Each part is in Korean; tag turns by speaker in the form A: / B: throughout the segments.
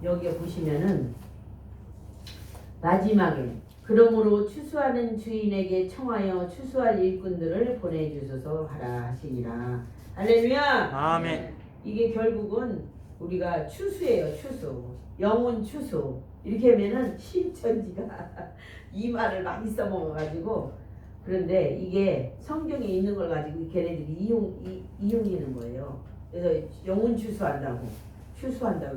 A: 여기에 보시면은 마지막에 그러므로 추수하는 주인에게 청하여 추수할 일꾼들을 보내주소서 하라 하시니라. 할렐루야.
B: 아멘.
A: 이게 결국은 우리가 추수예요. 추수. 영혼 추수. 이렇게 하면은 신천지가 이 말을 많이 써먹어가지고, 그런데 이게 성경에 있는 걸 가지고 걔네들이 이용하는 거예요. 그래서 영혼 추수한다고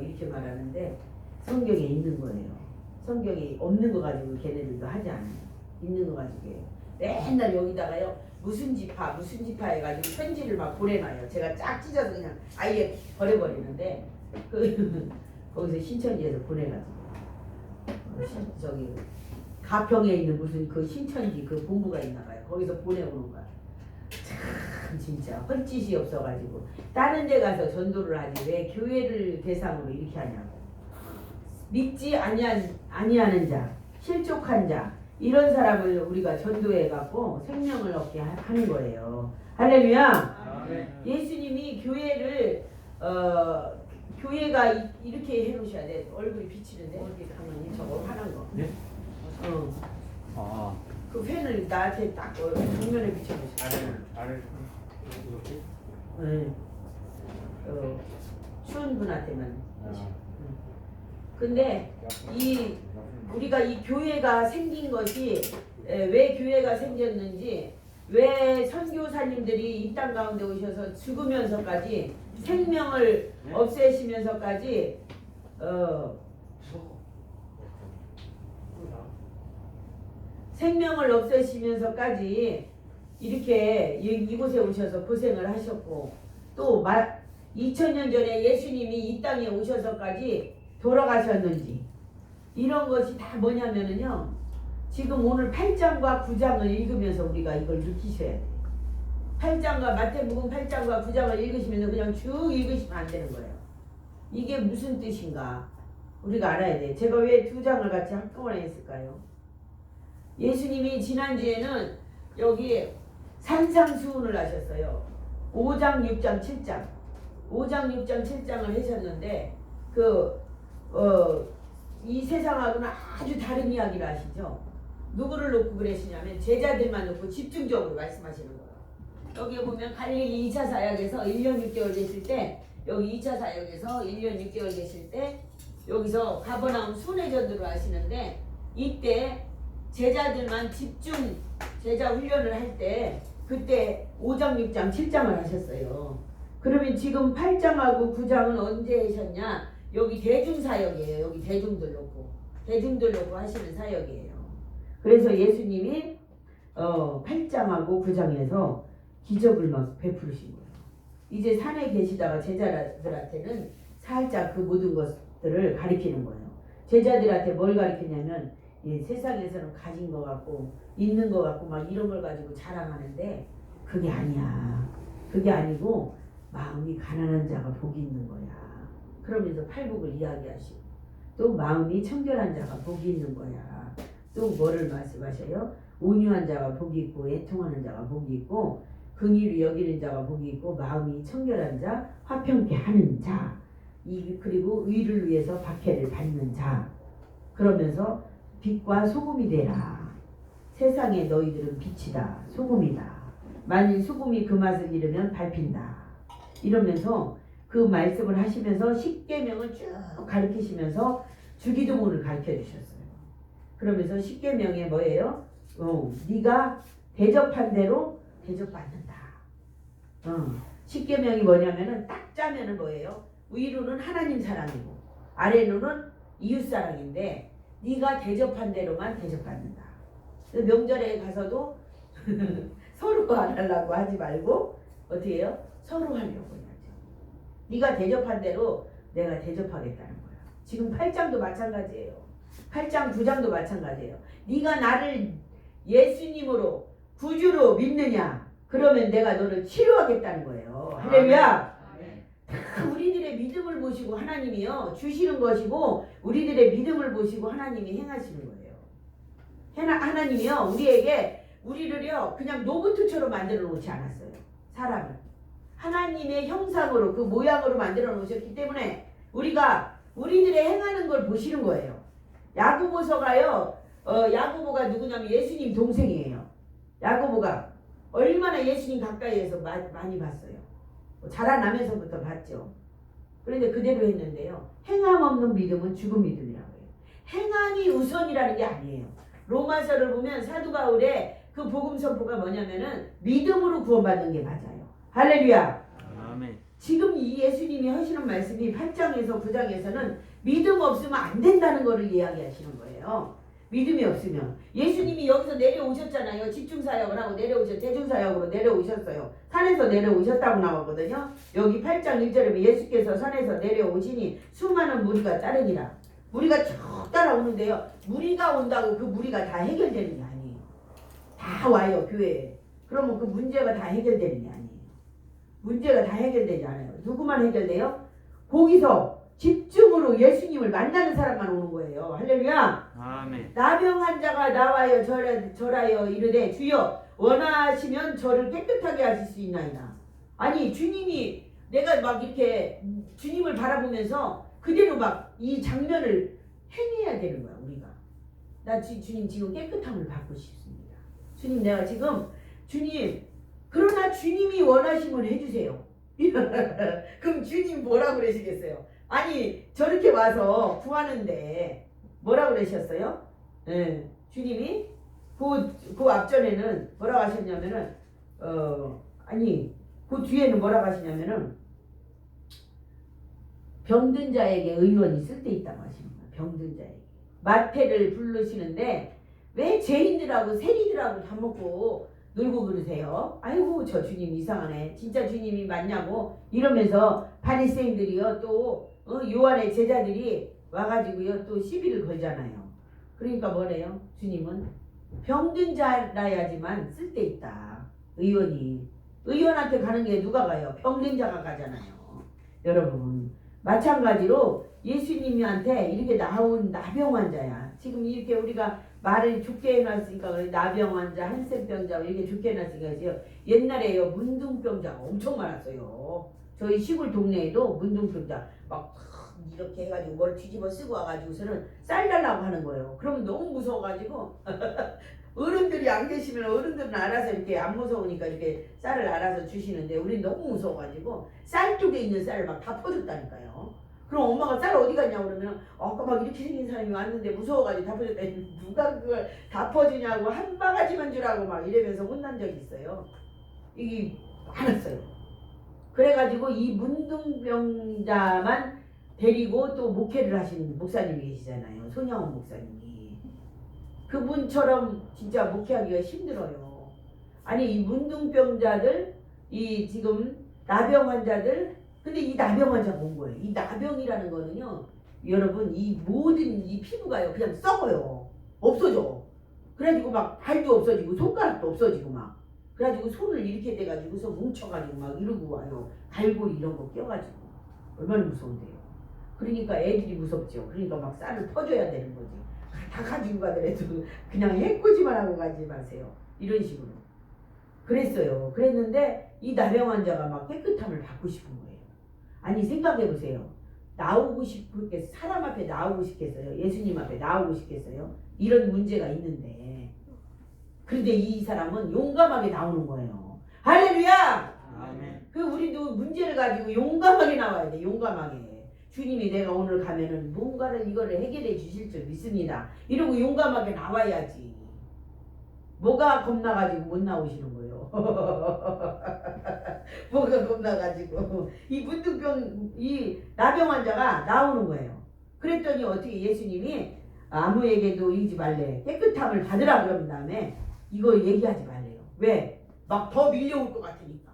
A: 이렇게 말하는데 성경에 있는 거예요. 성경이 없는 거 가지고 걔네들도 하지 않아요. 있는 거 가지고 해요. 맨날 여기다가요 무슨 지파 해가지고 편지를 막 보내놔요. 제가 쫙 찢어서 그냥 아예 버려버리는데 거기서 신천지에서 보내가지고 저기 가평에 있는 무슨 그 신천지 그 본부가 있나봐요. 거기서 보내오는 거야. 참 진짜 헐짓이 없어가지고 다른 데 가서 전도를 하지 왜 교회를 대상으로 이렇게 하냐고. 믿지 아니하는 자, 실족한 자, 이런 사람을 우리가 전도해 갖고 생명을 얻게 하는 거예요. 할렐루야. 예수님이 교회를 교회가 이렇게 해놓으셔야 돼. 얼굴이 비치는데 이렇게 가만히 저거 하는 거.
B: 네?
A: 그 펜을 나한테 딱 정면에 비춰놓으셔.
B: 아래 이렇게?
A: 네. 추운 분한테만. 근데 우리가 이 교회가 생긴 것이 왜 교회가 생겼는지, 왜 선교사님들이 이 땅 가운데 오셔서 죽으면서까지 생명을 없애시면서까지 생명을 없애시면서까지 이렇게 이곳에 오셔서 고생을 하셨고, 또 2000년 전에 예수님이 이 땅에 오셔서까지 돌아가셨는지, 이런 것이 다 뭐냐면은요, 지금 오늘 8장과 9장을 읽으면서 우리가 이걸 느끼셔야 돼요. 8장과 마태복음 8장과 9장을 읽으시면서 그냥 쭉 읽으시면 안 되는 거예요. 이게 무슨 뜻인가 우리가 알아야 돼요. 제가 왜 2장을 같이 한꺼번에 했을까요? 예수님이 지난주에는 여기 산상수훈을 하셨어요. 5장, 6장, 7장 5장, 6장, 7장을 하셨는데 이 세상하고는 아주 다른 이야기를 하시죠. 누구를 놓고 그러시냐면 제자들만 놓고 집중적으로 말씀하시는 거예요. 여기 보면 갈릴리 2차 사역에서 1년 6개월 계실 때, 여기 2차 사역에서 1년 6개월 계실 때 여기서 가버나움 순회전도를 하시는데, 이때 제자들만 집중 제자 훈련을 할 때 그때 5장, 6장, 7장을 하셨어요. 그러면 지금 8장하고 9장은 언제 하셨냐? 여기 대중사역이에요. 여기 대중들 놓고 하시는 사역이에요. 그래서 예수님이 8장하고 9장에서 기적을 막 베푸르신 거예요. 이제 산에 계시다가 제자들한테는 살짝 그 모든 것들을 가리키는 거예요. 제자들한테 뭘 가리키냐면, 세상에서는 가진 것 같고 있는 것 같고 막 이런 걸 가지고 자랑하는데 그게 아니야. 그게 아니고 마음이 가난한 자가 복이 있는 거야. 그러면서 팔복을 이야기하시고, 또 마음이 청결한 자가 복이 있는 거야. 또 뭐를 말씀하셔요? 온유한 자가 복이 있고 애통하는 자가 복이 있고 긍휼히 여기는 자가 복이 있고 마음이 청결한 자, 화평케 하는 자, 그리고 의를 위해서 박해를 받는 자. 그러면서 빛과 소금이 되라. 세상에 너희들은 빛이다, 소금이다. 만일 소금이 그 맛을 잃으면 밟힌다. 이러면서 그 말씀을 하시면서 십계명을 쭉 가르치시면서 주기도문을 가르쳐 주셨어요. 그러면서 십계명에 뭐예요? 네가 대접한 대로 대접받는다. 십계명이 뭐냐면은 딱 짜면은 뭐예요? 위로는 하나님 사랑이고 아래로는 이웃 사랑인데, 네가 대접한 대로만 대접받는다. 명절에 가서도 서로 안 하려고 하지 말고 어떻게 해요? 서로 하려고 해야죠. 네가 대접한 대로 내가 대접하겠다는 거야. 지금 8장도 마찬가지예요. 8장 9장도 마찬가지예요. 네가 나를 예수님으로 구주로 믿느냐? 그러면 내가 너를 치료하겠다는 거예요. 할렐루야. 다 우리들의 믿음을 보시고 하나님이요 주시는 것이고, 우리들의 믿음을 보시고 하나님이 행하시는 거예요. 하나님이요 우리를요 그냥 로봇처럼 만들어 놓지 않았어요. 사람을 하나님의 형상으로 그 모양으로 만들어 놓으셨기 때문에 우리가 우리들의 행하는 걸 보시는 거예요. 야고보서가요. 야고보가 누구냐면 예수님 동생이에요. 야고보가 얼마나 예수님 가까이에서 많이 봤어요. 자라나면서부터 봤죠. 그런데 그대로 했는데요. 행함 없는 믿음은 죽은 믿음이라고 해요. 행함이 우선이라는 게 아니에요. 로마서를 보면 사도 바울의 그 복음 선포가 뭐냐면은 믿음으로 구원받는 게 맞아요. 할렐루야.
B: 아멘.
A: 지금 이 예수님이 하시는 말씀이 8장에서 9장에서는 믿음 없으면 안 된다는 거를 이야기하시는 거예요. 믿음이 없으면. 예수님이 여기서 내려오셨잖아요. 집중사역을 하고 대중사역으로 내려오셨어요. 산에서 내려오셨다고 나오거든요. 여기 8장 1절에 보면 예수께서 산에서 내려오시니 수많은 무리가 따르니라. 무리가 쭉 따라오는데요. 무리가 온다고 그 무리가 다 해결되는 게 아니에요. 다 와요, 교회에. 그러면 그 문제가 다 해결되는 게 아니에요. 문제가 다 해결되지 않아요. 누구만 해결돼요? 거기서 집중으로 예수님을 만나는 사람만 오는 거예요. 할렐루야.
B: 아멘.
A: 나병 환자가 나와요. 절하여 이르되 주여 원하시면 저를 깨끗하게 하실 수 있나이다. 아니 주님이 내가 막 이렇게 주님을 바라보면서 그대로 막 이 장면을 행해야 되는 거야. 우리가. 나 주님 지금 깨끗함을 받고 싶습니다. 주님 내가 지금 주님 그러나 주님이 원하시면 해주세요. 그럼 주님 뭐라고 그러시겠어요? 아니 저렇게 와서 구하는데 뭐라고 그러셨어요? 네, 주님이 그 앞전에는 뭐라고 하셨냐면은 아니 그 뒤에는 뭐라고 하시냐면은 병든 자에게 의원이 쓸데있다고 하시는 거예요. 병든 자에게 마태를 부르시는데 왜 죄인들하고 세리들하고 밥 먹고 놀고 그러세요? 아이고 저 주님 이상하네. 진짜 주님이 맞냐고 이러면서 바리새인들이요 또 요한의 제자들이 와가지고요 또 시비를 걸잖아요. 그러니까 뭐래요? 주님은 병든 자라야지만 쓸데있다. 의원한테 가는 게 누가 가요? 병든 자가 가잖아요. 여러분 마찬가지로 예수님한테 이렇게 나온 나병 환자야. 지금 이렇게 우리가 말을 좋게 해놨으니까 그래. 나병 환자, 한센병자 이렇게 좋게 해놨으니까 옛날에요 문둥병자가 엄청 많았어요. 저희 시골 동네에도 문둥병자 막 이렇게 해가지고 뭘 뒤집어 쓰고 와가지고서는 쌀 달라고 하는 거예요. 그러면 너무 무서워가지고 어른들이 안 계시면 어른들은 알아서 이렇게 안 무서우니까 이렇게 쌀을 알아서 주시는데 우리 너무 무서워가지고 쌀 쪽에 있는 쌀을 막 다 퍼줬다니까요. 그럼 엄마가 쌀 어디 갔냐고 그러면 아까 막 이렇게 생긴 사람이 왔는데 무서워가지고 다 퍼줬다. 누가 그걸 다 퍼주냐고 한 바가지만 주라고 막 이러면서 혼난 적이 있어요. 이게 많았어요. 그래가지고 이 문둥병자만 데리고 또 목회를 하시는 목사님이 계시잖아요. 손양원 목사님이. 그분처럼 진짜 목회하기가 힘들어요. 아니 이 문둥병자들 이 지금 나병 환자들 근데 이 나병 환자가 온 거예요. 이 나병이라는 거는요 여러분 이 모든 이 피부가요 그냥 썩어요. 없어져. 그래가지고 막 발도 없어지고 손가락도 없어지고 막 그래가지고 손을 이렇게 돼가지고서 뭉쳐가지고 막 이러고 와요. 갈고리 이런 거 껴가지고 얼마나 무서운데요. 그러니까 애들이 무섭죠. 그러니까 막 쌀을 퍼줘야 되는 거지. 다 가지고 가더라도 그냥 해코지만 하고 가지 마세요. 이런 식으로. 그랬어요. 그랬는데 이 나병 환자가 막 깨끗함을 받고 싶은 거예요. 아니 생각해보세요. 나오고 싶겠어요? 사람 앞에 나오고 싶겠어요? 예수님 앞에 나오고 싶겠어요? 이런 문제가 있는데 그런데 이 사람은 용감하게 나오는 거예요. 할렐루야!
B: 아멘.
A: 그 우리도 문제를 가지고 용감하게 나와야 돼. 용감하게. 주님이 내가 오늘 가면은 뭔가를 이거를 해결해 주실 줄 믿습니다. 이러고 용감하게 나와야지. 뭐가 겁나가지고 못 나오시는 거예요. 뭐가 겁나가지고 이 문둥병 이 나병 환자가 나오는 거예요. 그랬더니 어떻게 예수님이 아무에게도 이지 말래. 깨끗함을 받으라 그런 다음에 이거 얘기하지 말래요. 왜? 막 더 밀려올 것 같으니까.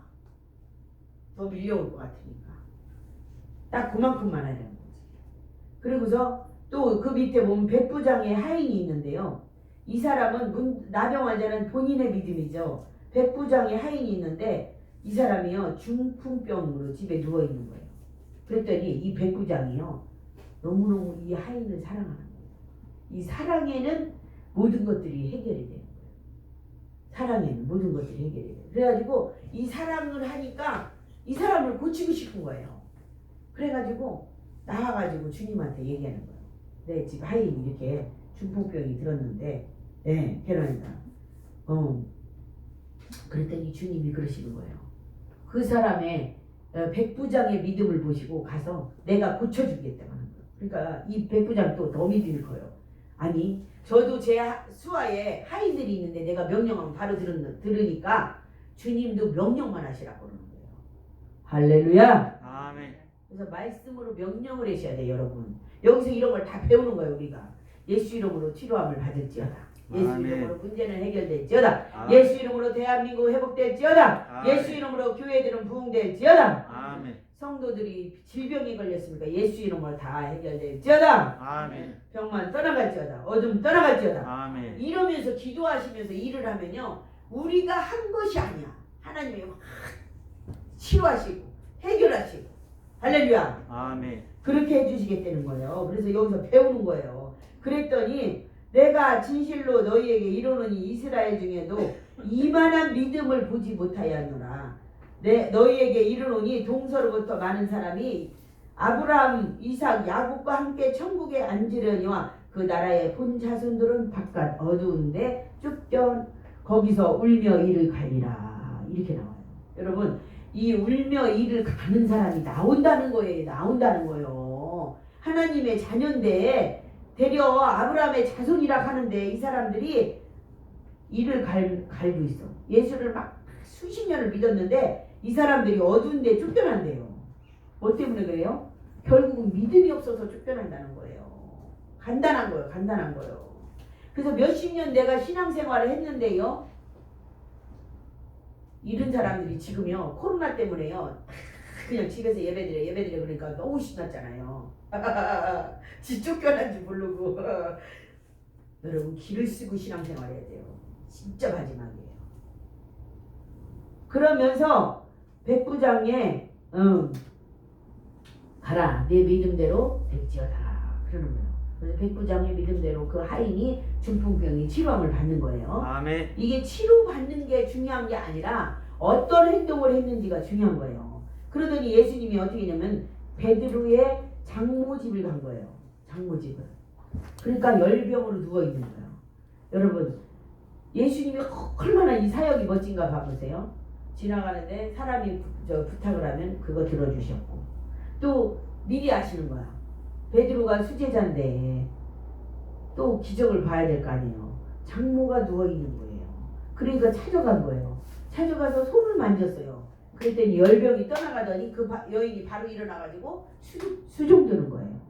A: 더 밀려올 것 같으니까. 딱 그만큼만 하려는 거지. 그리고서 또 그 밑에 보면 백부장의 하인이 있는데요. 이 사람은 나병 환자는 본인의 믿음이죠. 백부장의 하인이 있는데 이 사람이요 중풍병으로 집에 누워 있는 거예요. 그랬더니 이 백부장이요 너무너무 이 하인을 사랑하는 거예요. 이 사랑에는 모든 것들이 해결이 돼요. 사랑에는 모든 것들이 해결이 돼요. 그래가지고 이 사랑을 하니까 이 사람을 고치고 싶은 거예요. 그래가지고 나와가지고 주님한테 얘기하는 거예요. 내 지금 하인이 이렇게 중풍병이 들었는데, 네, 캐나다. 그랬더니 주님이 그러시는 거예요. 그 사람의 백부장의 믿음을 보시고 가서 내가 고쳐주겠다고 하는 거예요. 그러니까 이 백부장 또 더 믿음이 커요. 아니, 저도 제 수하에 하인들이 있는데 내가 명령하면 바로 들으니까 주님도 명령만 하시라고 그러는 거예요. 할렐루야.
B: 아멘.
A: 그래서 말씀으로 명령을 하셔야 돼요, 여러분. 여기서 이런 걸 다 배우는 거예요, 우리가. 예수 이름으로 치료함을 받을지어다. 예수
B: 아멘.
A: 이름으로 문제는 해결될지어다.
B: 아멘.
A: 예수 이름으로 대한민국 회복될지어다.
B: 아멘.
A: 예수 이름으로 교회들은 부흥될지어다.
B: 아멘.
A: 성도들이 질병이 걸렸으니까 예수 이름으로 다 해결될지어다.
B: 아멘.
A: 병만 떠나갈지어다. 어둠 떠나갈지어다.
B: 아멘.
A: 이러면서 기도하시면서 일을 하면요, 우리가 한 것이 아니야. 하나님이 막 치료하시고 해결하시고. 할렐루야.
B: 아멘.
A: 그렇게 해주시겠다는 거예요. 그래서 여기서 배우는 거예요. 그랬더니 내가 진실로 너희에게 이르노니 이스라엘 중에도 이만한 믿음을 보지 못하였노라. 너희에게 이르노니 동서로부터 많은 사람이 아브라함, 이삭, 야곱과 함께 천국에 앉으려니와 그 나라의 본 자손들은 바깥 어두운데 쫓겨 거기서 울며 이를 가리라. 이렇게 나와요. 여러분, 이 울며 이를 가는 사람이 나온다는 거예요. 나온다는 거예요. 하나님의 자녀인데 되려 아브라함의 자손이라 하는데 이 사람들이 이를 갈고 있어. 예수를 막 수십 년을 믿었는데 이 사람들이 어두운데 쫓겨난대요. 뭐 때문에 그래요? 결국은 믿음이 없어서 쫓겨난다는 거예요. 간단한 거예요. 간단한 거예요. 그래서 몇십 년 내가 신앙생활을 했는데요, 이런 사람들이 지금요 코로나 때문에요 그냥 집에서 예배드려 그러니까 너무 신났잖아요. 지 쫓겨난지 모르고. 여러분, 길을 쓰고 신앙생활 해야 돼요. 진짜 마지막이에요. 그러면서 백부장에 가라, 내 믿음대로 될지어다 그러는 거예요. 그래서 백부장의 믿음대로 그 하인이 중풍병이 치료함을 받는 거예요.
B: 아멘.
A: 이게 치료받는 게 중요한 게 아니라 어떤 행동을 했는지가 중요한 거예요. 그러더니 예수님이 어떻게 했냐면 베드로의 장모집을 간 거예요. 장모집을. 그러니까 열병으로 누워있는 거예요. 여러분, 예수님이 얼마나 이 사역이 멋진가 봐보세요. 지나가는데 사람이 부탁을 하면 그거 들어주셨고, 또 미리 아시는 거야. 베드로가 수제자인데 또 기적을 봐야 될 거 아니에요. 장모가 누워있는 거예요. 그러니까 찾아간 거예요. 찾아가서 손을 만졌어요. 그랬더니 열병이 떠나가더니 그 여인이 바로 일어나가지고 수종드는 거예요.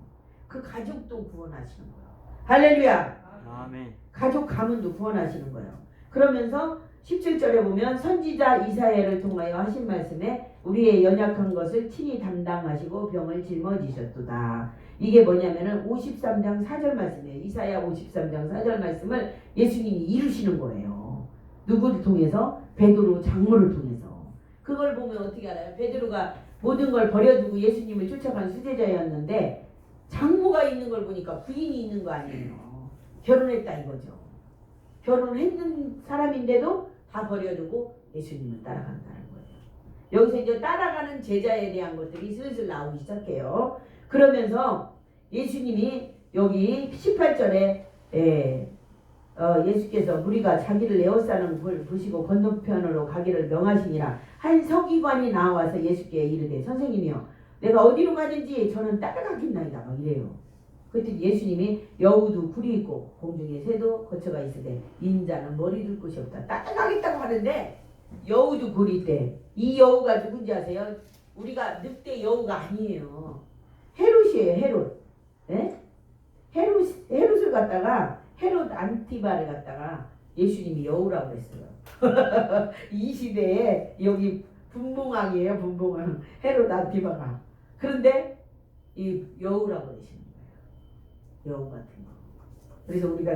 A: 그 가족도 구원하시는 거예요. 할렐루야.
B: 아멘.
A: 가족 가문도 구원하시는 거예요. 그러면서 17절에 보면 선지자 이사야를 통하여 하신 말씀에 우리의 연약한 것을 친히 담당하시고 병을 짊어지셨도다. 이게 뭐냐면은 53장 4절 말씀이에요. 이사야 53장 4절 말씀을 예수님이 이루시는 거예요. 누구를 통해서? 베드로 장모를 통해서. 그걸 보면 어떻게 알아요? 베드로가 모든 걸 버려두고 예수님을 쫓아간 수제자였는데 장모가 있는 걸 보니까 부인이 있는 거 아니에요. 결혼했다 이거죠. 결혼했는 사람인데도 다 버려두고 예수님을 따라간다는 거예요. 여기서 이제 따라가는 제자에 대한 것들이 슬슬 나오기 시작해요. 그러면서 예수님이 여기 18절에 예수께서 무리가 자기를 에워싸는 걸 보시고 건너편으로 가기를 명하시니라. 한 서기관이 나와서 예수께 이르되 선생님이여 내가 어디로 가든지 저는 따라가겠나이다 막 이래요. 그때 예수님이 여우도 굴이 있고 공중에 새도 거처가 있으되 인자는 머리 둘 곳이 없다. 따라가겠다고 하는데 여우도 굴이 있대. 이 여우가 누군지 아세요? 우리가 늑대 여우가 아니에요. 헤롯이에요. 헤롯. 네? 헤롯을 갖다가 헤롯 안티바를 갖다가 예수님이 여우라고 했어요. 이 시대에 여기 분봉왕이에요. 분봉왕. 헤롯 안티바가. 그런데 이 여우라고 그러시는 거예요. 여우 같은 거. 그래서 우리가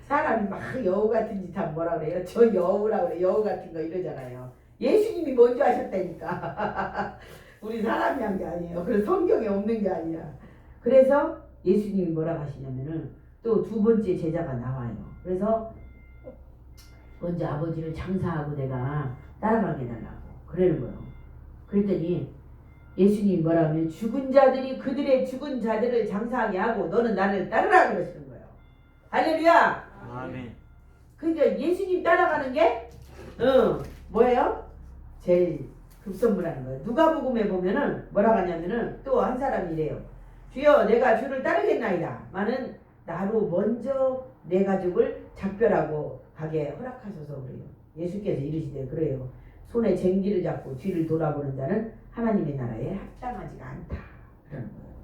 A: 사람이 막 여우 같은 짓 하면 뭐라 그래요? 저 여우라고 그래. 여우 같은 거 이러잖아요. 예수님이 먼저 하셨다니까. 우리 사람이 한 게 아니에요. 그래서 성경에 없는 게 아니야. 그래서 예수님이 뭐라고 하시냐면은 또 두 번째 제자가 나와요. 그래서 먼저 아버지를 장사하고 내가 따라가게 해달라고 그러는 거예요. 그랬더니 예수님이 뭐라 하면 죽은 자들이 그들의 죽은 자들을 장사하게 하고 너는 나를 따르라 그러시는 거예요. 할렐루야.
B: 아멘.
A: 그러니까 예수님 따라가는 게 뭐예요? 제일 급선무라는 거예요. 누가복음에 보면은 뭐라고 하냐면은 또 한 사람이 이래요. 주여 내가 주를 따르겠나이다. 마는 나로 먼저 내 가족을 작별하고 가게 허락하셔서 그래요. 예수께서 이르시되 그래요. 손에 쟁기를 잡고 뒤를 돌아보는 자는 하나님의 나라에 합당하지가 않다. 그러는 거예요.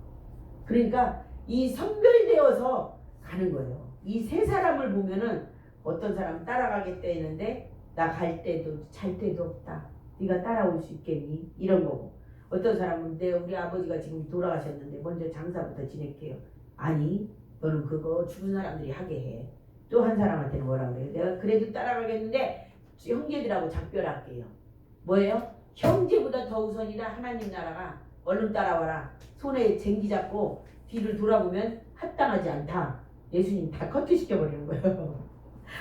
A: 그러니까 이 선별되어서 가는 거예요. 이 세 사람을 보면은 어떤 사람 따라가겠다 했는데 나 갈 때도 잘 때도 없다. 네가 따라올 수 있겠니? 이런 거고. 어떤 사람은 우리 아버지가 지금 돌아가셨는데 먼저 장사부터 지낼게요. 아니 너는 그거 죽은 사람들이 하게 해. 또 한 사람한테는 뭐라 그래요? 내가 그래도 따라가겠는데 형제들하고 작별할게요. 뭐예요? 형제보다 더 우선이다. 하나님 나라가 얼른 따라와라. 손에 쟁기 잡고 뒤를 돌아보면 합당하지 않다. 예수님 다 커트시켜버리는 거예요.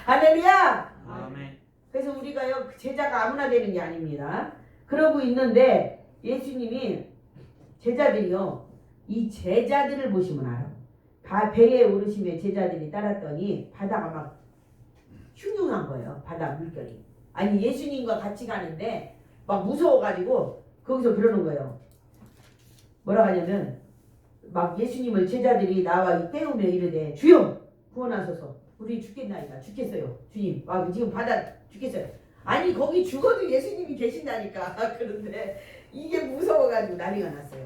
A: 할렐루야.
B: 아멘.
A: 그래서 우리가요 제자가 아무나 되는 게 아닙니다. 그러고 있는데 예수님이 제자들이요 이 제자들을 보시면 알아. 배에 오르시며 제자들이 따랐더니 바다가 막 흉흉한 거예요. 바다 물결이. 아니 예수님과 같이 가는데 막 무서워가지고 거기서 그러는 거예요. 뭐라 하냐면 막 예수님을 제자들이 나와 깨우며 이르되 주여 구원하소서. 우리 죽겠나이다. 죽겠어요. 주님. 지금 바다 죽겠어요. 아니 거기 죽어도 예수님이 계신다니까. 그런데 이게 무서워가지고 난리가 났어요.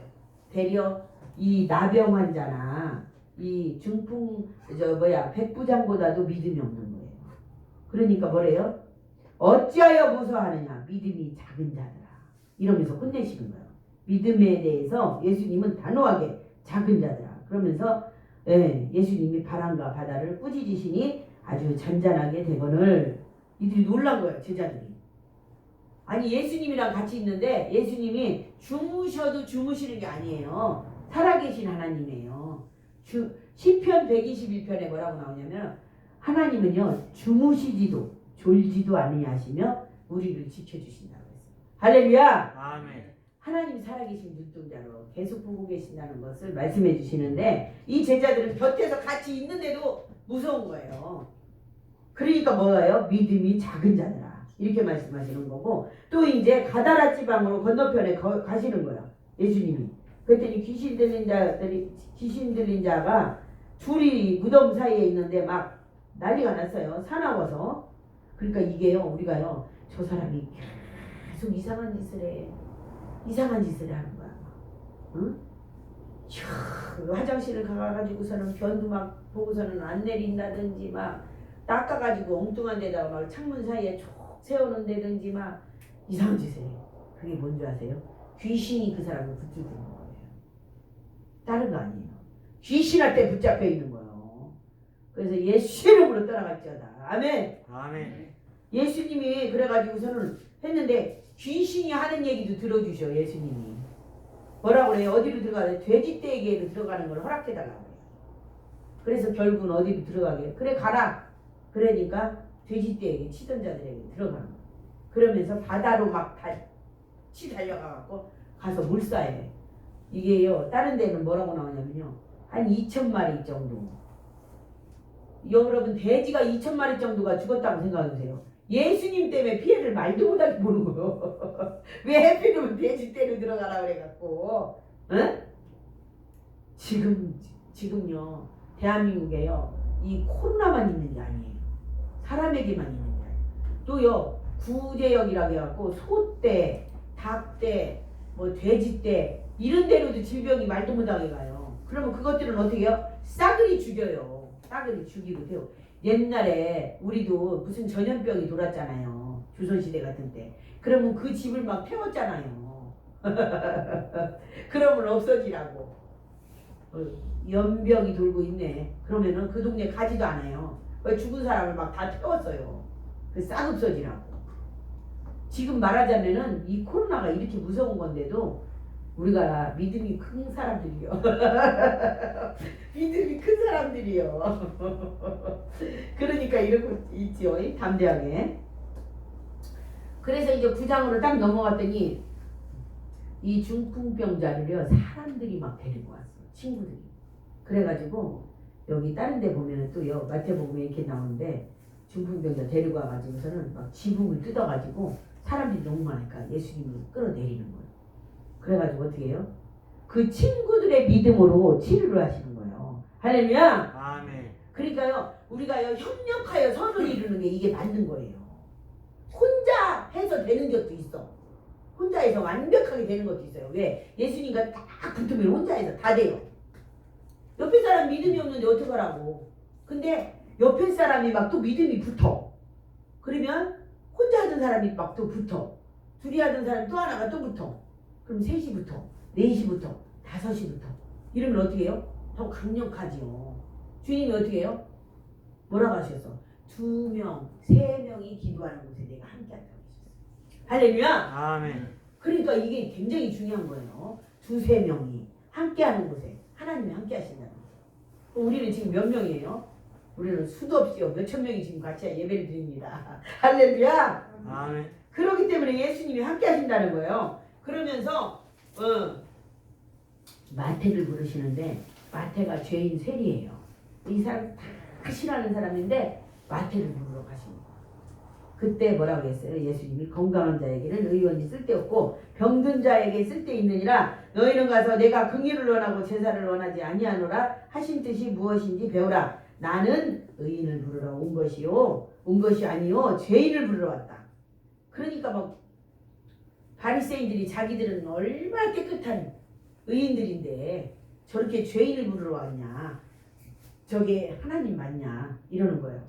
A: 되려 이 나병 환자나 이 중풍 백부장보다도 믿음이 없는 거예요. 그러니까 뭐래요? 어찌하여 무서워하느냐 믿음이 작은 자들아. 이러면서 혼내시는 거예요. 믿음에 대해서 예수님은 단호하게 작은 자들아. 그러면서 예수님이 바람과 바다를 꾸짖으시니 아주 잔잔하게 되거늘 이들이 놀란 거예요. 제자들이. 아니 예수님이랑 같이 있는데 예수님이 주무셔도 주무시는 게 아니에요. 살아계신 하나님이에요. 시편 121편에 뭐라고 나오냐면 하나님은요 주무시지도 졸지도 않으냐 하시며 우리를 지켜주신다고 했어요. 할렐루야.
B: 아멘.
A: 하나님 살아계신 눈동자로 계속 보고 계신다는 것을 말씀해 주시는데 이 제자들은 곁에서 같이 있는데도 무서운 거예요. 그러니까 뭐예요? 믿음이 작은 자들아. 이렇게 말씀하시는 거고 또 이제 가다라 지방으로 건너편에 가시는 거예요. 예수님이. 그랬더니 귀신 들린 자가 둘이 무덤 사이에 있는데 막 난리가 났어요. 사나워서. 그러니까 이게요 우리가요 저 사람이 계속 이상한 짓을 하는 거야. 응? 화장실을 가가지고서는 변도 막 보고서는 안 내린다든지 막 닦아가지고 엉뚱한 데다가 막 창문 사이에 쭉 세워놓는다든지 막 이상한 짓을 해요. 그게 뭔지 아세요? 귀신이 그 사람을 붙들고 있는 거예요. 다른 거 아니에요. 귀신한테 붙잡혀 있는 거예요. 그래서 예수 이름으로 떠나갈지어다. 아멘.
B: 아멘.
A: 예수님이 그래가지고서는 했는데 귀신이 하는 얘기도 들어주셔. 예수님이 뭐라고 그래요? 어디로 들어가래? 돼지떼에게로 들어가는 걸 허락해달라고 그래요. 그래서 결국은 어디로 들어가게? 그래 가라. 그러니까 돼지떼에게 치던 자들에게 들어가는 거예요. 그러면서 바다로 막 달려가갖고 가서 물사해. 이게요 다른 데는 뭐라고 나오냐면요 한 2,000마리 정도. 여러분 돼지가 2,000마리 정도가 죽었다고 생각해보세요. 예수님 때문에 피해를 말도 못하게 보는 거예요. 왜 해피는 돼지 떼로 들어가라 그래갖고 응? 지금요 대한민국에요 이 코로나만 있는 게 아니에요. 사람에게만 있는 게 아니에요. 또요 구제역이라고 해갖고 소떼, 닭떼, 뭐 돼지떼 이런 데로도 질병이 말도 못하게 가요. 그러면 그것들은 어떻게 해요? 싸그리 죽여요. 싸그리 죽이고 돼요. 옛날에 우리도 무슨 전염병이 돌았잖아요. 조선시대 같은 때. 그러면 그 집을 막 태웠잖아요. 그러면 없어지라고. 연병이 돌고 있네. 그러면은 그 동네 가지도 않아요. 죽은 사람을 막 다 태웠어요. 싹 없어지라고. 지금 말하자면은 이 코로나가 이렇게 무서운 건데도 우리가 믿음이 큰 사람들이요. 믿음이 큰 사람들이요. 그러니까 이러고 있지요. 담대하게. 그래서 이제 9장으로 딱 넘어갔더니 이 중풍병자를요 사람들이 막 데리고 왔어. 친구들이. 그래가지고 여기 다른 데 보면은 또요 마태복음에 이렇게 나오는데 중풍병자 데리고 와가지고서는 막 지붕을 뜯어가지고 사람들이 너무 많으니까 예수님을 끌어내리는 거예요. 그래가지고 어떻게 해요? 그 친구들의 믿음으로 치료를 하시는 거예요. 할렐루야.
B: 아멘.
A: 그러니까요 우리가요 협력하여 선을 이루는 게 이게 맞는 거예요. 혼자 해서 되는 것도 있어. 혼자 해서 완벽하게 되는 것도 있어요. 왜? 예수님과 딱 붙으면 혼자 해서 다 돼요. 옆에 사람 믿음이 없는데 어떡하라고. 근데 옆에 사람이 막 또 믿음이 붙어. 그러면 혼자 하던 사람이 막 또 붙어. 둘이 하던 사람 또 하나가 또 붙어. 그럼 3시 붙어. 4시 붙어. 5시 붙어. 이러면 어떻게 해요? 더 강력하지요. 주님이 어떻게 해요? 뭐라고 하셨어? 2명, 3명이 기도하는 곳에 내가 함께 한다고 하셨어요. 할렐루야.
B: 아멘.
A: 그러니까 이게 굉장히 중요한 거예요. 2-3명이 함께하는 곳에 하나님이 함께 하신다는 거예요. 우리는 지금 몇 명이에요? 우리는 수도 없이요. 몇천 명이 지금 같이 예배를 드립니다. 할렐루야.
B: 아멘.
A: 그렇기 때문에 예수님이 함께 하신다는 거예요. 그러면서 마태를 부르시는데 마태가 죄인 셀이에요. 이 사람 다 싫어하는 사람인데 마태를 부르러 가신 거예요. 그때 뭐라고 했어요? 예수님이 건강한 자에게는 의원이 쓸데없고 병든 자에게 쓸데있느니라. 너희는 가서 내가 긍휼을 원하고 제사를 원하지 아니하노라 하신 뜻이 무엇인지 배우라. 나는 의인을 부르러 온 것이 아니요 죄인을 부르러 왔다. 그러니까 막 바리새인들이 자기들은 얼마나 깨끗한 의인들인데 저렇게 죄인을 부르러 왔냐, 저게 하나님 맞냐 이러는 거예요.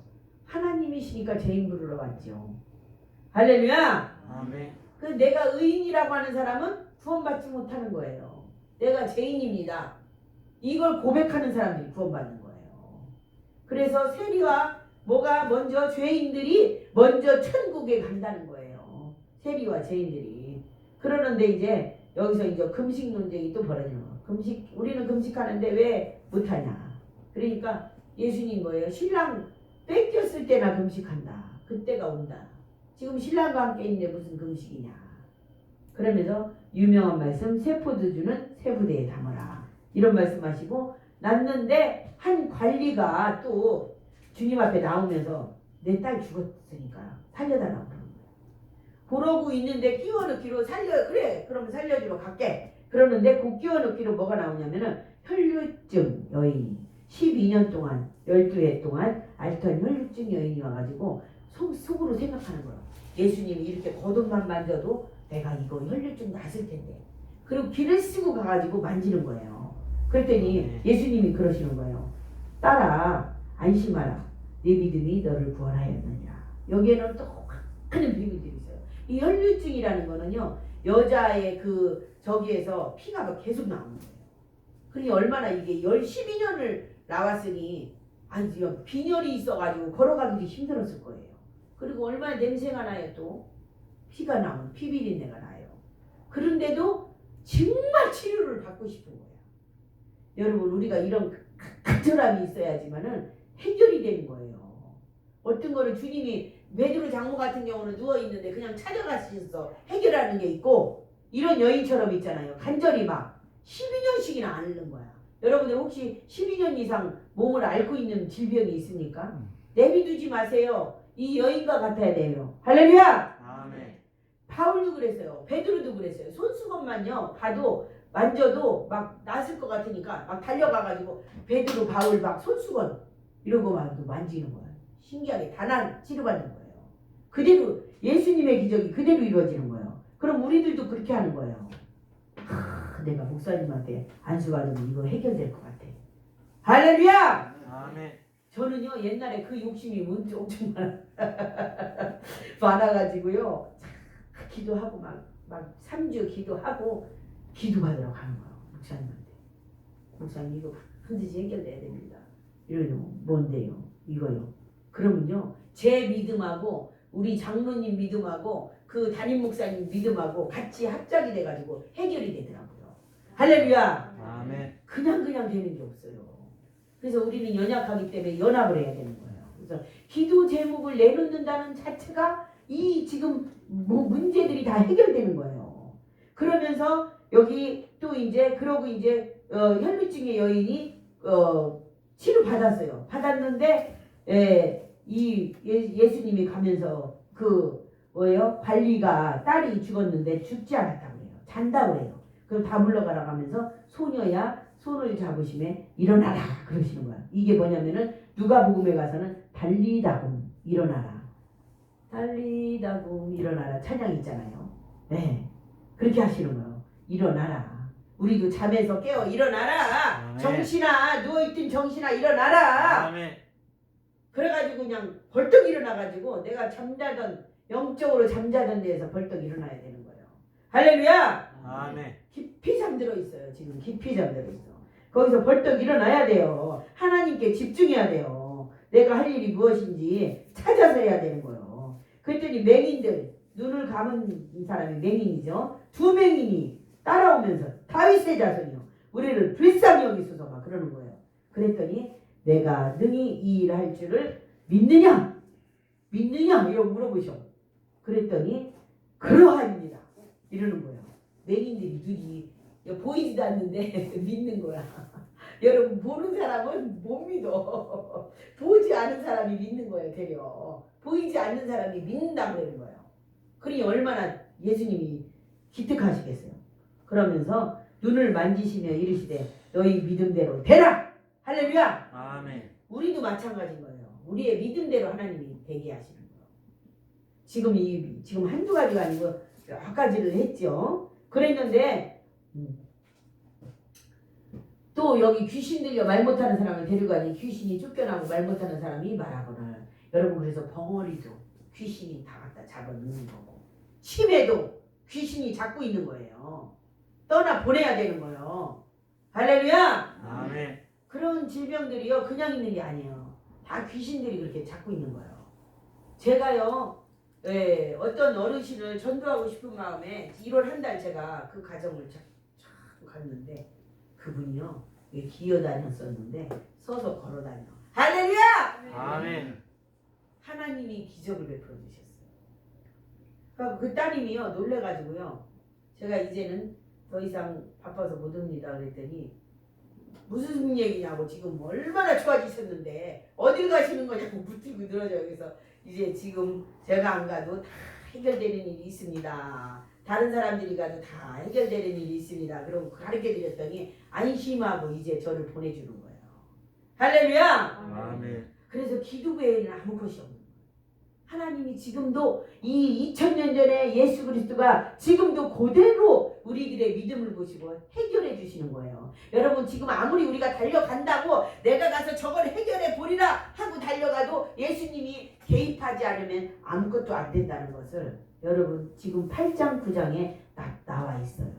A: 하나님이시니까 죄인 부르러 왔죠. 할렐루야.
B: 아멘.
A: 그 내가 의인이라고 하는 사람은 구원받지 못하는 거예요. 내가 죄인입니다. 이걸 고백하는 사람들이 구원받는 거예요. 그래서 세리와 뭐가 먼저 죄인들이 먼저 천국에 간다는 거예요. 세리와 죄인들이. 그러는데 이제 여기서 이제 금식 논쟁이 또 벌어지는 거예요. 우리는 금식하는데 왜 못하냐. 그러니까 예수님 뭐예요? 신랑 뺏겼을 때나 금식한다. 그때가 온다. 지금 신랑과 함께 있는데 무슨 금식이냐. 그러면서 유명한 말씀 새 포도주는 새 부대에 담아라. 이런 말씀하시고 났는데 한 관리가 또 주님 앞에 나오면서 내 딸 죽었으니까 살려달라고 그러는 거예요. 그러고 있는데 끼워넣기로 그래 그러면 살려주러 갈게. 그러는데 그 끼워넣기로 뭐가 나오냐면은 혈류증 여인이 12년 동안 12해 동안 앓던 혈류증 여인이 와가지고 속으로 생각하는 거예요. 예수님이 이렇게 겉옷만 만져도 내가 이거 혈류증 났을 텐데. 그리고 길을 쓰고 가가지고 만지는 거예요. 그랬더니 예수님이 그러시는 거예요. 딸아 안심하라. 내 믿음이 너를 구원하였느니라. 여기에는 또 많은 비밀들이 있어요. 이 혈류증이라는 거는요. 여자의 그 저기에서 피가 막 계속 나오는 거예요. 그러니 얼마나 이게 12년을 나왔으니 아주 빈혈이 있어가지고 걸어가기도 힘들었을 거예요. 그리고 얼마나 냄새가 나요. 또 피가 나오는 피비린내가 나요. 그런데도 정말 치료를 받고 싶은 거예요. 여러분 우리가 이런 간절함이 있어야지만은 해결이 되는 거예요. 어떤 거를 주님이 베드로 장모 같은 경우는 누워있는데 그냥 찾아가셔서 해결하는 게 있고 이런 여인처럼 있잖아요. 간절히 막 12년씩이나 앓는 거야. 여러분들 혹시 12년 이상 몸을 앓고 있는 질병이 있습니까? 내비두지 마세요. 이 여인과 같아야 돼요. 할렐루야.
B: 아멘.
A: 바울도 그랬어요. 베드로도 그랬어요. 손수건만요 가도 만져도 막 났을 것 같으니까 막 달려가가지고 베드로 바울 막 손수건 이러고 막 만지는 거예요. 신기하게 단한 치료받는 거예요. 그대로 예수님의 기적이 그대로 이루어지는 거예요. 그럼 우리들도 그렇게 하는 거예요. 내가 목사님한테 안수받으면 이거 해결될 것 같아. 할렐루야.
B: 아멘.
A: 저는요 옛날에 그 욕심이 엄청 많아가지고요 기도하고 막 3주 기도하고 기도받으러 가는 거예요. 목사님한테. 목사님 이거 반드시 해결돼야 됩니다. 이러면 뭔데요? 이거요. 그러면요 제 믿음하고 우리 장로님 믿음하고 그 담임 목사님 믿음하고 같이 합작이 돼가지고 해결이 되더라고요. 할렐루야.
B: 아멘.
A: 그냥 되는 게 없어요. 그래서 우리는 연약하기 때문에 연합을 해야 되는 거예요. 그래서 기도 제목을 내놓는다는 자체가 이 지금 문제들이 다 해결되는 거예요. 그러면서 여기 또 이제 그러고 이제 혈루증의 여인이 치료 받았어요. 받았는데 예수님이 가면서 그 뭐예요? 관리가 딸이 죽었는데 죽지 않았다고 해요. 잔다고 해요. 그럼 다 물러가라 하면서 소녀야 손을 잡으심에 일어나라 그러시는 거야. 이게 뭐냐면은 누가복음에 가서는 달리다금 일어나라. 달리다금 일어나라 찬양 있잖아요. 네. 그렇게 하시는 거예요. 일어나라. 우리도 잠에서 깨어 일어나라.
B: 아멘.
A: 정신아 누워있던 정신아 일어나라.
B: 아멘.
A: 그래가지고 그냥 벌떡 일어나가지고 내가 잠자던 영적으로 잠자던 데에서 벌떡 일어나야 되는 거예요. 할렐루야.
B: 아멘.
A: 깊이 잠들어 있어요. 지금 깊이 잠들어 있어. 거기서 벌떡 일어나야 돼요. 하나님께 집중해야 돼요. 내가 할 일이 무엇인지 찾아서 해야 되는 거예요. 그랬더니 맹인들 눈을 감은 사람이 맹인이죠. 두 맹인이 따라오면서 다윗의 자손이요 우리를 불쌍히 여기소서 막 그러는 거예요. 그랬더니 내가 능히 이 일을 할 줄을 믿느냐? 믿느냐? 이러고 물어보셔. 그랬더니 그러하입니다. 이러는 거예요. 맹인들이 눈이 보이지도 않는데 믿는 거야. 여러분 보는 사람은 못 믿어. 보지 않은 사람이 믿는 거예요. 되려. 보이지 않는 사람이 믿는다고 그러는 거예요. 그러니 얼마나 예수님이 기특하시겠어요. 그러면서 눈을 만지시며 이르시되 너희 믿음대로 되라. 할렐루야.
B: 아멘.
A: 우리도 마찬가지인 거예요. 우리의 믿음대로 하나님이 되게 하시는 거예요. 지금 한두 가지가 아니고 여러 가지를 했죠. 그랬는데 또 여기 귀신 들려 말 못하는 사람을 데려가니 귀신이 쫓겨나고 말 못하는 사람이 말하거늘. 여러분 그래서 벙어리도 귀신이 다 갖다 잡아놓는 거고 치매도 귀신이 잡고 있는 거예요. 떠나 보내야 되는 거예요. 할렐루야.
B: 아멘.
A: 그런 질병들이요 그냥 있는 게 아니에요. 다 귀신들이 그렇게 잡고 있는 거예요. 제가요 어떤 어르신을 전도하고 싶은 마음에 1월 한 달 제가 그 가정을 참 갔는데 그분이요 기어다녔었는데 서서 걸어다녀. 할렐루야.
B: 아멘.
A: 하나님이 기적을 베풀어 주셨어요. 그러니까 그 따님이요 놀래가지고요 제가 이제는 더 이상 바빠서 못 옵니다 그랬더니 무슨 얘기냐고 지금 얼마나 좋아지셨는데 어딜 가시는 거냐고 묻히고 늘어져요. 그래서 이제 지금 제가 안 가도 다 해결되는 일이 있습니다. 다른 사람들이 가도 다 해결되는 일이 있습니다. 그러고 가르쳐 드렸더니 안심하고 이제 저를 보내주는 거예요. 할렐루야.
B: 아멘.
A: 그래서 기도 외에는 아무 것이 없는 거예요. 하나님이 지금도 이 2000년 전에 예수 그리스도가 지금도 그대로 우리들의 믿음을 보시고 해결해 주시는 거예요. 여러분 지금 아무리 우리가 달려간다고 내가 가서 저걸 해결해 보리라 하고 달려가도 예수님이 개입하지 않으면 아무것도 안 된다는 것을 여러분 지금 8장 9장에 나와 있어요.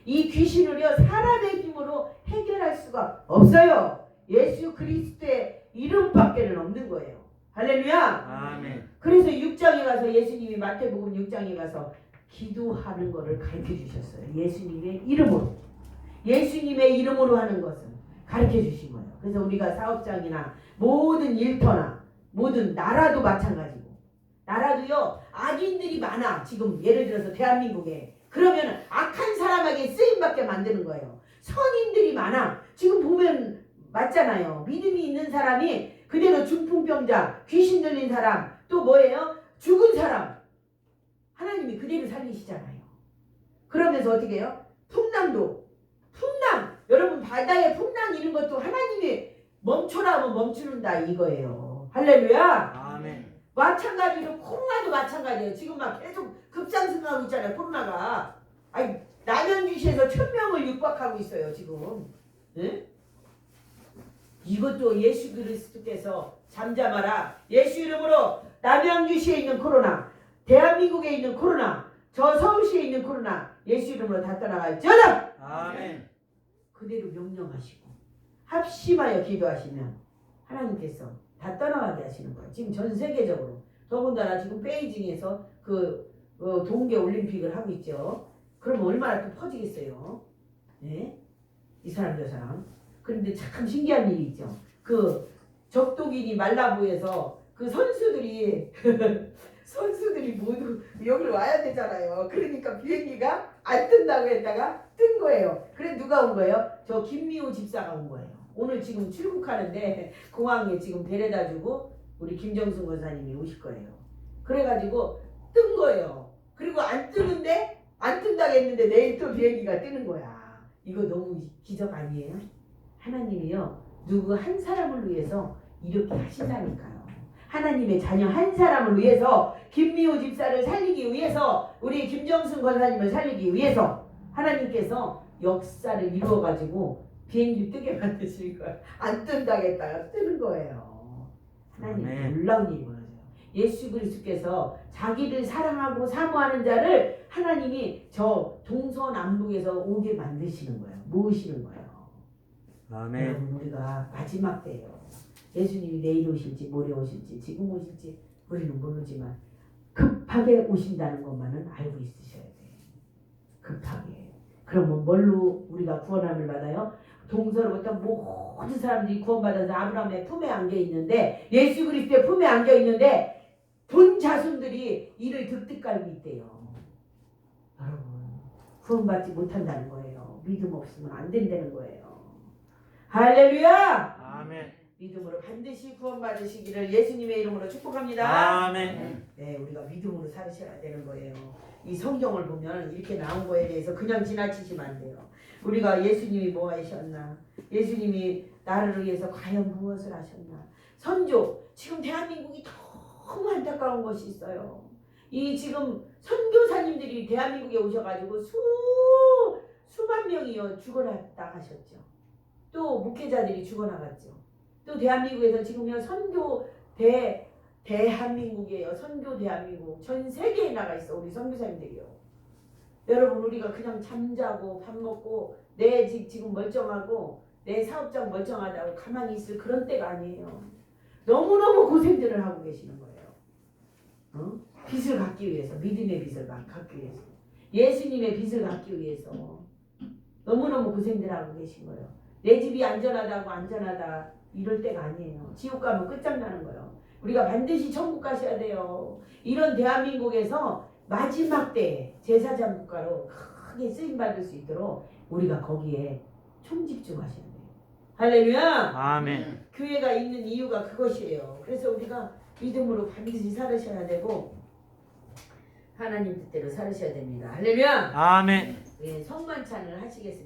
A: 이 귀신을요 사람의 힘으로 해결할 수가 없어요. 예수 그리스도의 이름밖에는 없는 거예요. 할렐루야.
B: 아멘.
A: 그래서 6장에 가서 예수님이 마태복음 6장에 가서 기도하는 것을 가르쳐 주셨어요. 예수님의 이름으로. 예수님의 이름으로 하는 것을 가르쳐 주신 거예요. 그래서 우리가 사업장이나 모든 일터나 모든 나라도 마찬가지고 나라도요 악인들이 많아. 지금 예를 들어서 대한민국에 그러면 악한 사람에게 쓰임받게 만드는 거예요. 선인들이 많아. 지금 보면 맞잖아요. 믿음이 있는 사람이 그대로 중풍병자, 귀신 들린 사람, 또 뭐예요? 죽은 사람. 하나님이 그대로 살리시잖아요. 그러면서 어떻게 해요? 풍랑도. 풍랑. 여러분 바다에 풍랑 이런 것도 하나님이 멈춰라 하면 멈추는다 이거예요. 할렐루야.
B: 아멘.
A: 마찬가지로 코로나도 마찬가지예요. 지금 막 계속 급상승하고 있잖아요. 코로나가. 아니 남양주시에서 1000명을 육박하고 있어요. 지금. 네? 이것도 예수 그리스도께서 잠잠하라. 예수 이름으로 남양주시에 있는 코로나, 대한민국에 있는 코로나, 저 서울시에 있는 코로나 예수 이름으로 다 떠나갈지어다.
B: 아멘.
A: 그대로 명령하시고 합심하여 기도하시면 하나님께서 다 떠나가게 하시는 거예요. 지금 전 세계적으로 더군다나 지금 베이징에서 그 동계 올림픽을 하고 있죠. 그럼 얼마나 또 퍼지겠어요. 네? 이 사람 저 사람. 그런데 참 신기한 일이 있죠. 그 적독인이 말라보에서 그 선수들이 모두 여기로 와야 되잖아요. 그러니까 비행기가 안 뜬다고 했다가 뜬 거예요. 그래 누가 온 거예요? 저 김미호 집사가 온 거예요. 오늘 지금 출국하는데 공항에 지금 데려다 주고 우리 김정순 권사님이 오실 거예요. 그래가지고 뜬 거예요. 그리고 안 뜨는데 안 뜬다고 했는데 내일 또 비행기가 뜨는 거야. 이거 너무 기적 아니에요? 하나님이요 누구 한 사람을 위해서 이렇게 하신다니까요. 하나님의 자녀 한 사람을 위해서 김미호 집사를 살리기 위해서 우리 김정순 권사님을 살리기 위해서 하나님께서 역사를 이루어가지고 비행기 뜨게 만드실 거예요. 안 뜬다겠다가 뜨는 거예요. 하나님 놀라운 일이 벌어져요. 예수 그리스도께서 자기를 사랑하고 사모하는 자를 하나님이 저 동서남북에서 오게 만드시는 거예요. 모으시는 거예요.
B: 아멘.
A: 여러분 우리가 마지막 때예요. 예수님이 내일 오실지 모레 오실지 지금 오실지 우리는 모르지만 급하게 오신다는 것만은 알고 있으셔야 돼요. 급하게. 그러면 뭘로 우리가 구원함을 받아요? 동서로부터 모든 사람들이 구원받아서 아브라함의 품에 안겨 있는데 예수 그리스도의 품에 안겨 있는데 본 자손들이 이를 득득 깔고 있대요. 여러분 구원받지 못한다는 거예요. 믿음 없으면 안 된다는 거예요. 할렐루야!
B: 아멘.
A: 믿음으로 반드시 구원받으시기를 예수님의 이름으로 축복합니다.
B: 아멘.
A: 네, 우리가 믿음으로 살으셔야 되는 거예요. 이 성경을 보면 이렇게 나온 거에 대해서 그냥 지나치시면 안 돼요. 우리가 예수님이 뭐 하셨나? 예수님이 나를 위해서 과연 무엇을 하셨나? 선조, 지금 대한민국이 너무 안타까운 것이 있어요. 이 지금 선교사님들이 대한민국에 오셔가지고 수만 명이요 죽어났다 하셨죠. 또 목회자들이 죽어나갔죠. 또 대한민국에서 지금요 선교 대한민국이에요. 선교 대한민국 전 세계에 나가 있어 우리 선교사님들이요. 여러분 우리가 그냥 잠자고 밥 먹고 내 집 지금 멀쩡하고 내 사업장 멀쩡하다고 가만히 있을 그런 때가 아니에요. 너무너무 고생들을 하고 계시는 거예요. 어? 빚을 갚기 위해서 믿음의 빚을 갚기 위해서 예수님의 빚을 갚기 위해서 너무너무 고생들 하고 계신 거예요. 내 집이 안전하다고 안전하다 이럴 때가 아니에요. 지옥 가면 끝장나는 거예요. 우리가 반드시 천국 가셔야 돼요. 이런 대한민국에서 마지막 때 제사장 국가로 크게 쓰임받을 수 있도록 우리가 거기에 총집중하셔야 돼요. 할렐루야!
B: 아멘.
A: 교회가 있는 이유가 그것이에요. 그래서 우리가 믿음으로 반드시 살으셔야 되고 하나님 뜻대로 살으셔야 됩니다. 할렐루야!
B: 아멘.
A: 예, 성만찬을 하시겠습니다.